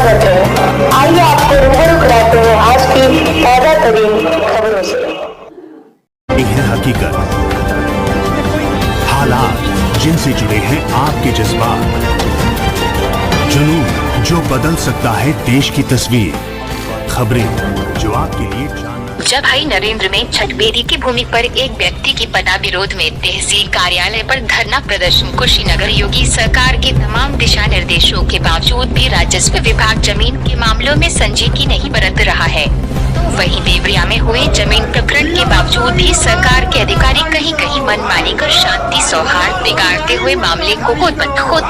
स्वागत है। आइए आपको रूबरू कराते हैं आज की ताजा तरीन खबरों से। ये है हकीकत, हालात जिनसे जुड़े हैं आपके जज्बात, जुनून जो बदल सकता है देश की तस्वीर, खबरें जो आपके लिए जब भाई नरेंद्र में छठ बेदी की भूमि पर एक व्यक्ति की पदा विरोध में तहसील कार्यालय पर धरना प्रदर्शन। कुशीनगर योगी सरकार के तमाम दिशा निर्देशों के बावजूद भी राजस्व विभाग जमीन के मामलों में संजीदगी नहीं बरत रहा है, तो वहीं देवरिया में हुए जमीन प्रकरण के बावजूद भी सरकार के अधिकारी कहीं कहीं मनमानी कर शांति सौहार्द बिगाड़ते हुए मामले को खुद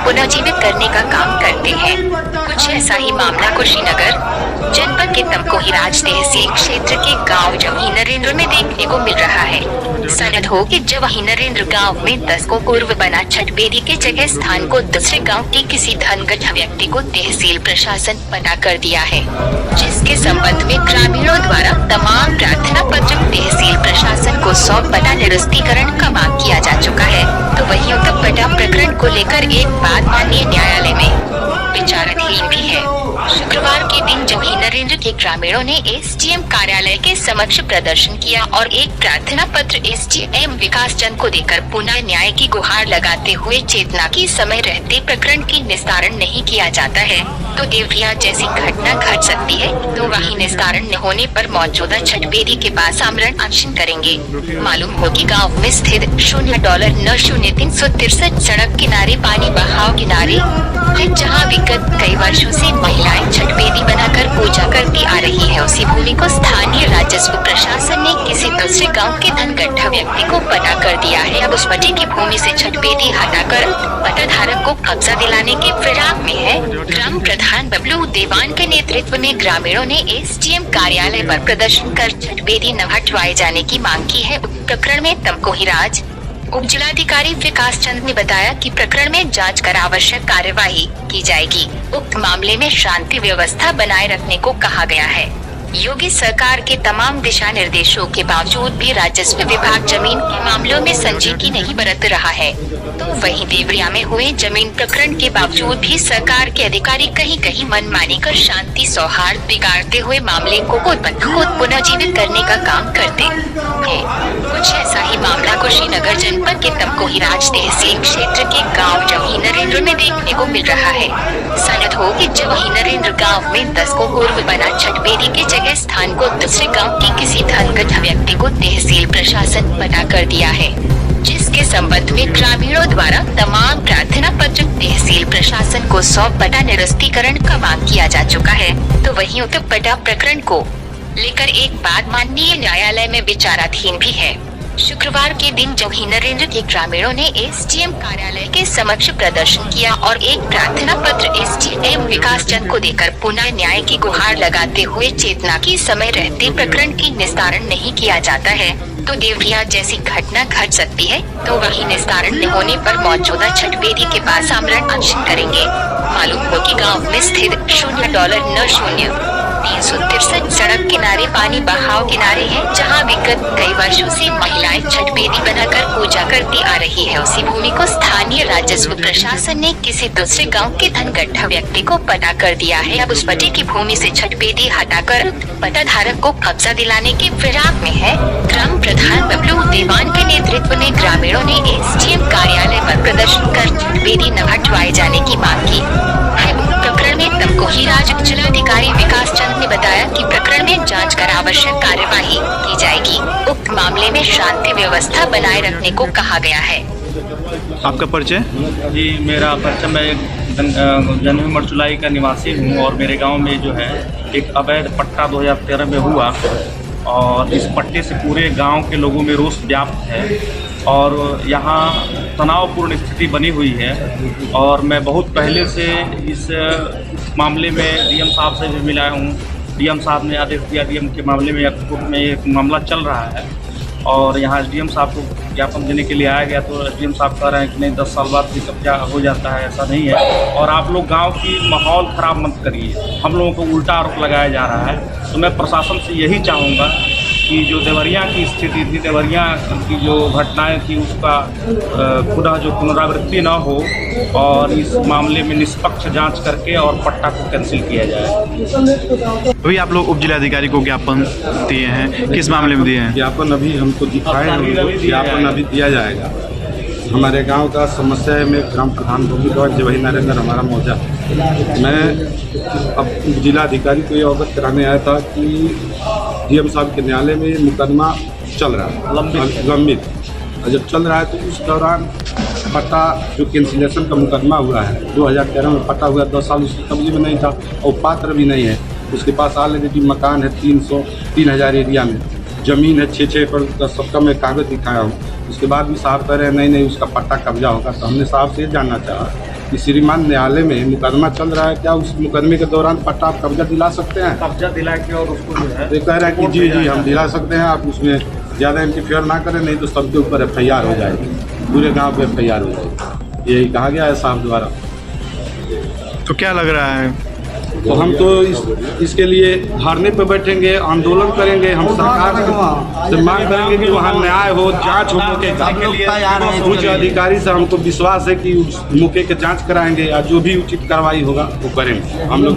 पुनर्जीवित करने का काम करते हैं। कुछ ऐसा ही मामला कुशीनगर जनपद के तमकोहीराज तहसील क्षेत्र के गांव जवाही नरेंद्र में देखने को मिल रहा है। सनद हो कि जवाही नरेंद्र गांव में 10 को पूर्व बना छठ बेदी के जगह स्थान को दूसरे गांव के किसी धनगढ़ व्यक्ति को तहसील प्रशासन पता कर दिया है, जिसके संबंध में ग्रामीणों द्वारा तमाम प्रार्थना पत्र तहसील प्रशासन को सौंप पता निरस्तीकरण का मांग किया जा चुका है। तो वहीं उक्त पटा प्रकरण को लेकर एक बात माननीय न्यायालय में विचाराधीन भी है। शुक्रवार के दिन जवाही नरेंद्र के ग्रामीणों ने एसडीएम कार्यालय के समक्ष प्रदर्शन किया और एक प्रार्थना पत्र एसडीएम विकास चंद को देकर पुनः न्याय की गुहार लगाते हुए चेतना की समय रहते प्रकरण की निस्तारण नहीं किया जाता है तो देवरिया जैसी घटना घट सकती है, तो वही निस्तारण न होने पर मौजूदा छठ बेदी के पास आमरण अनशन करेंगे। मालूम हो कि गाँव में स्थित $0.90363 सड़क किनारे पानी बहाव किनारे है, जहाँ विगत कई वर्षों से महिलाएं छठ बेदी बनाकर पूजा करती आ रही है। उसी भूमि को स्थानीय राजस्व प्रशासन ने किसी दूसरे गांव के धनगढ़ व्यक्ति को पता कर दिया है। अब उस पट्टे की भूमि से छठ बेदी हटाकर पट्टाधारक को कब्जा दिलाने के फिराक में है। ग्राम प्रधान बबलू देवान के नेतृत्व में ग्रामीणों ने एसडीएम कार्यालय पर प्रदर्शन कर छठ बेदी न हटवाए जाने की मांग की है। प्रकरण में तमकोहीराज उप जिलाधिकारी विकास चंद ने बताया कि प्रकरण में जांच कर आवश्यक कार्यवाही की जाएगी। उक्त मामले में शांति व्यवस्था बनाए रखने को कहा गया है। योगी सरकार के तमाम दिशा निर्देशों के बावजूद भी राजस्व विभाग जमीन के मामलों में संजीदगी नहीं बरत रहा है, तो वहीं देवरिया में हुए जमीन प्रकरण के बावजूद भी सरकार के अधिकारी कहीं कहीं मनमानी कर शांति सौहार्द बिगाड़ते हुए मामले को खुद पुनर्जीवित करने का काम करते हैं। कुछ ऐसा ही मामला कुशीनगर जनपद के तमकोहीराज तहसील क्षेत्र के गाँव जवाही नरेंद्र में देखने को मिल रहा है। सनद हो कि जवाही नरेंद्र गाँव में 10 को पूर्व बना छठ बेदी के जगह स्थान को दूसरे गांव के किसी धनगढ़ व्यक्ति को तहसील प्रशासन पता कर दिया है, जिसके संबंध में ग्रामीणों द्वारा तमाम प्रार्थना पत्र तहसील प्रशासन को सौंप पटा निरस्तीकरण का मांग किया जा चुका है। तो वहीं उक्त पटा प्रकरण को लेकर एक बात माननीय न्यायालय में विचाराधीन भी है। शुक्रवार के दिन जवाही नरेंद्र के ग्रामीणों ने एसडीएम कार्यालय के समक्ष प्रदर्शन किया और एक प्रार्थना पत्र एसडीएम विकास चंद को देकर पुनः न्याय की गुहार लगाते हुए चेतना की समय रहते प्रकरण की निस्तारण नहीं किया जाता है, तो देवरिया जैसी घटना घट सकती है, तो वही निस्तारण न होने पर मौजूदा छठ बेदी के पास आमरण अनशन करेंगे। मालूम हो कि गाँव में स्थित $0.90363 सड़क किनारे पानी बहाव किनारे है, जहां विगत कई वर्षों से महिलाएं छठ बेदी बनाकर पूजा करती आ रही है। उसी भूमि को स्थानीय राजस्व प्रशासन ने किसी दूसरे गांव के धनगढ़ व्यक्ति को पता कर दिया है। अब उस पट्टे की भूमि से छठ बेदी हटाकर पट्टाधारक को कब्जा दिलाने के फिराक में है। ग्राम प्रधान बबलू देवान के नेतृत्व में ग्रामीणों ने एसडीएम कार्यालय पर प्रदर्शन कर छठ बेदी न हटवाए जाने की मांग की है। प्रकरण में तमकोहीराज उप जिलाधिकारी विकास चंद ने बताया कि प्रकरण में जांच कर आवश्यक कार्यवाही की जाएगी। उक्त मामले में शांति व्यवस्था बनाए रखने को कहा गया है। आपका परिचय? जी, मेरा परिचय, मैं एक जनवरी मरचुलाई का निवासी हूँ और मेरे गांव में जो है एक अवैध पट्टा 2013 में हुआ और इस पट्टे से पूरे गांव के लोगों में रोष व्याप्त है और यहाँ तनावपूर्ण स्थिति बनी हुई है। और मैं बहुत पहले से इस मामले में डीएम साहब से भी मिला हूँ। डीएम साहब ने आदेश दिया, डीएम के मामले में कोर्ट में एक मामला चल रहा है और यहाँ एसडीएम साहब को ज्ञापन देने के लिए आया गया, तो एसडीएम साहब कह रहे हैं कि नहीं 10 साल बाद भी कब्जा हो जाता है। ऐसा नहीं है और आप लोग गांव की माहौल ख़राब मत करिए, हम लोगों को उल्टा आरोप लगाया जा रहा है। तो मैं प्रशासन से यही चाहूँगा कि जो देवरिया की स्थिति थी, देवरिया की जो घटनाएं थी, उसका पुनः जो पुनरावृत्ति न हो और इस मामले में निष्पक्ष जांच करके और पट्टा को कैंसिल किया जाए। अभी आप लोग उप जिलाधिकारी को ज्ञापन दिए हैं, किस मामले में दिए हैं? ज्ञापन अभी हमको दिखाए हैं, उनको ज्ञापन अभी दिया जाएगा। हमारे गांव का समस्या है, मैं ग्राम प्रधान भूमिका जवाही नरेंद्र हमारा मौजा। मैं अब जिलाधिकारी को ये अवगत कराने आया था कि डीएम साहब के न्यायालय में मुकदमा चल रहा है लंबित, और जब चल रहा है तो उस दौरान पट्टा जो कैंसिलेशन का मुकदमा हुआ है 2013 में पट्टा हुआ, 10 साल उसकी कब्जे में नहीं था और पात्र भी नहीं है। उसके पास ऑलरेडी मकान है 3,000 एरिया में, ज़मीन है 6 एकड़ का, सबका मैं कागज़ दिखाया हूँ। उसके बाद भी साहब कह रहे हैं नहीं उसका पट्टा कब्जा होगा। तो हमने साहब से ये जानना चाहा कि श्रीमान न्यायालय में मुकदमा चल रहा है, क्या उस मुकदमे के दौरान पट्टा आप कब्जा दिला सकते हैं? कब्जा दिला के और उसको जो है तो कह रहे हैं कि जी हम दिला सकते हैं, आप उसमें ज़्यादा इंटरफेयर ना करें, नहीं तो सबके ऊपर FIR हो जाएगी, पूरे गाँव पे FIR हो जाएगी, यही कहा गया है साहब द्वारा। तो क्या लग रहा है? तो हम तो इसके लिए धरने पे बैठेंगे, आंदोलन करेंगे, हम सरकार से मांग करेंगे कि वहाँ न्याय हो, जांच हो मौके का। उच्च अधिकारी से हमको विश्वास है कि उस मौके के जांच कराएंगे या जो भी उचित कार्रवाई होगा वो करेंगे। हम लोग